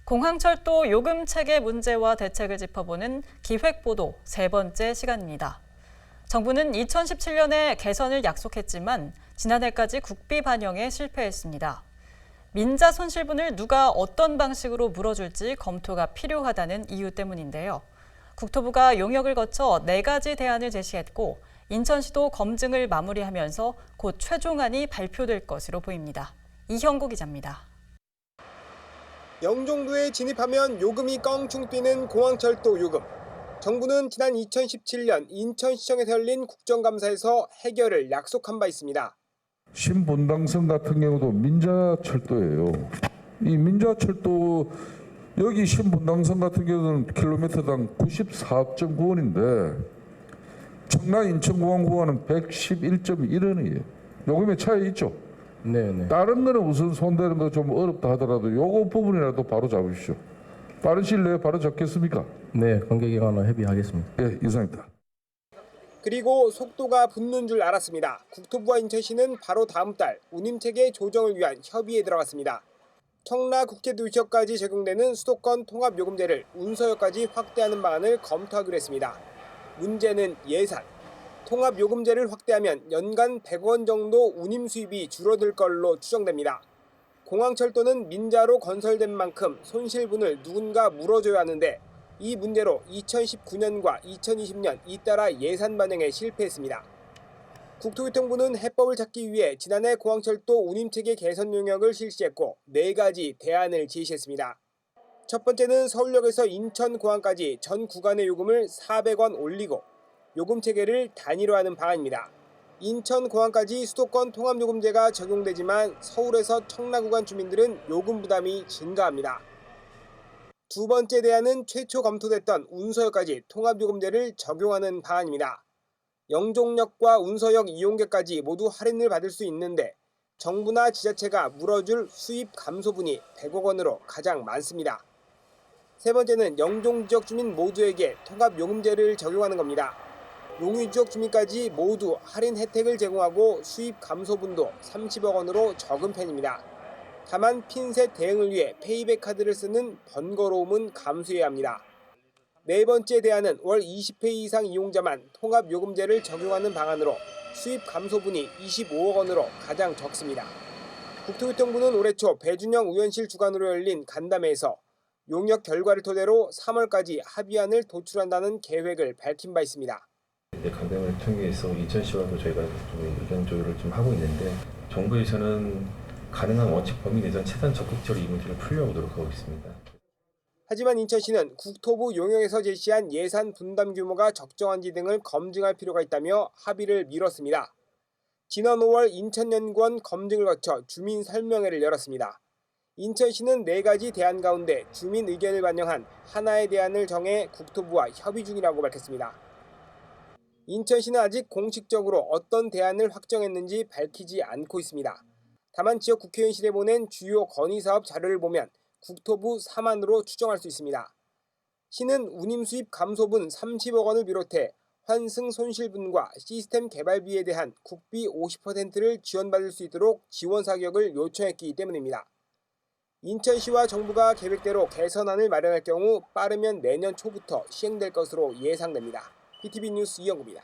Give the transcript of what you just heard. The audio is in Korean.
공항철도 요금 체계 문제와 대책을 짚어보는 기획보도 세 번째 시간입니다. 정부는 2017년에 개선을 약속했지만 지난해까지 국비 반영에 실패했습니다. 민자 손실분을 누가 어떤 방식으로 물어줄지 검토가 필요하다는 이유 때문인데요. 국토부가 용역을 거쳐 4가지 대안을 제시했고 인천시도 검증을 마무리하면서 곧 최종안이 발표될 것으로 보입니다. 이형구 기자입니다. 영종도에 진입하면 요금이 껑충 뛰는 공항철도 요금. 정부는 지난 2017년 인천시청에서 열린 국정감사에서 해결을 약속한 바 있습니다. 신분당선 같은 경우도 민자철도예요. 이 민자철도 여기 신분당선 같은 경우는 킬로미터당 94.9원인데 청라 인천공항 구간은 111.1원이에요. 요금의 차이 있죠. 네네. 다른 거는 우선 손대는 거 좀 어렵다 하더라도 요거 부분이라도 바로 잡으십시오. 빠른 시일 내에 바로 잡겠습니까? 네, 관계기관으로 협의하겠습니다. 예, 이상입니다. 그리고 속도가 붙는 줄 알았습니다. 국토부와 인천시는 바로 다음 달 운임체계 조정을 위한 협의에 들어갔습니다. 청라 국제도시역까지 적용되는 수도권 통합요금제를 운서역까지 확대하는 방안을 검토하기로 했습니다. 문제는 예산. 통합요금제를 확대하면 연간 100원 정도 운임 수입이 줄어들 걸로 추정됩니다. 공항철도는 민자로 건설된 만큼 손실분을 누군가 물어줘야 하는데 이 문제로 2019년과 2020년 잇따라 예산 반영에 실패했습니다. 국토교통부는 해법을 찾기 위해 지난해 공항철도 운임체계 개선 용역을 실시했고 4가지 대안을 제시했습니다. 첫 번째는 서울역에서 인천공항까지 전 구간의 요금을 400원 올리고 요금 체계를 단일화하는 방안입니다. 인천공항까지 수도권 통합요금제가 적용되지만 서울에서 청라 구간 주민들은 요금 부담이 증가합니다. 두 번째 대안은 최초 검토됐던 운서역까지 통합요금제를 적용하는 방안입니다. 영종역과 운서역 이용객까지 모두 할인을 받을 수 있는데 정부나 지자체가 물어줄 수입 감소분이 100억 원으로 가장 많습니다. 세 번째는 영종지역 주민 모두에게 통합요금제를 적용하는 겁니다. 용유지역 주민까지 모두 할인 혜택을 제공하고 수입 감소분도 30억 원으로 적은 편입니다. 다만 핀셋 대응을 위해 페이백 카드를 쓰는 번거로움은 감수해야 합니다. 네 번째 대안은 월 20회 이상 이용자만 통합요금제를 적용하는 방안으로 수입 감소분이 25억 원으로 가장 적습니다. 국토교통부는 올해 초 배준영 의원실 주관으로 열린 간담회에서 용역 결과를 토대로 3월까지 합의안을 도출한다는 계획을 밝힌 바 있습니다. 간담회를 통해서 인천시와도 저희가 좀 의견 조율을 좀 하고 있는데 정부에서는 가능한 원칙 범위 내에서 최대한 적극적으로 이 문제를 풀려고 노력하고 있습니다. 하지만 인천시는 국토부 용역에서 제시한 예산 분담 규모가 적정한지 등을 검증할 필요가 있다며 합의를 미뤘습니다. 지난 5월 인천연구원 검증을 거쳐 주민 설명회를 열었습니다. 인천시는 4가지 대안 가운데 주민 의견을 반영한 하나의 대안을 정해 국토부와 협의 중이라고 밝혔습니다. 인천시는 아직 공식적으로 어떤 대안을 확정했는지 밝히지 않고 있습니다. 다만 지역 국회의원실에 보낸 주요 건의사업 자료를 보면 국토부 3안으로 추정할 수 있습니다. 시는 운임 수입 감소분 30억 원을 비롯해 환승 손실분과 시스템 개발비에 대한 국비 50%를 지원받을 수 있도록 지원 사격을 요청했기 때문입니다. 인천시와 정부가 계획대로 개선안을 마련할 경우 빠르면 내년 초부터 시행될 것으로 예상됩니다. BTV 뉴스 이형구입니다.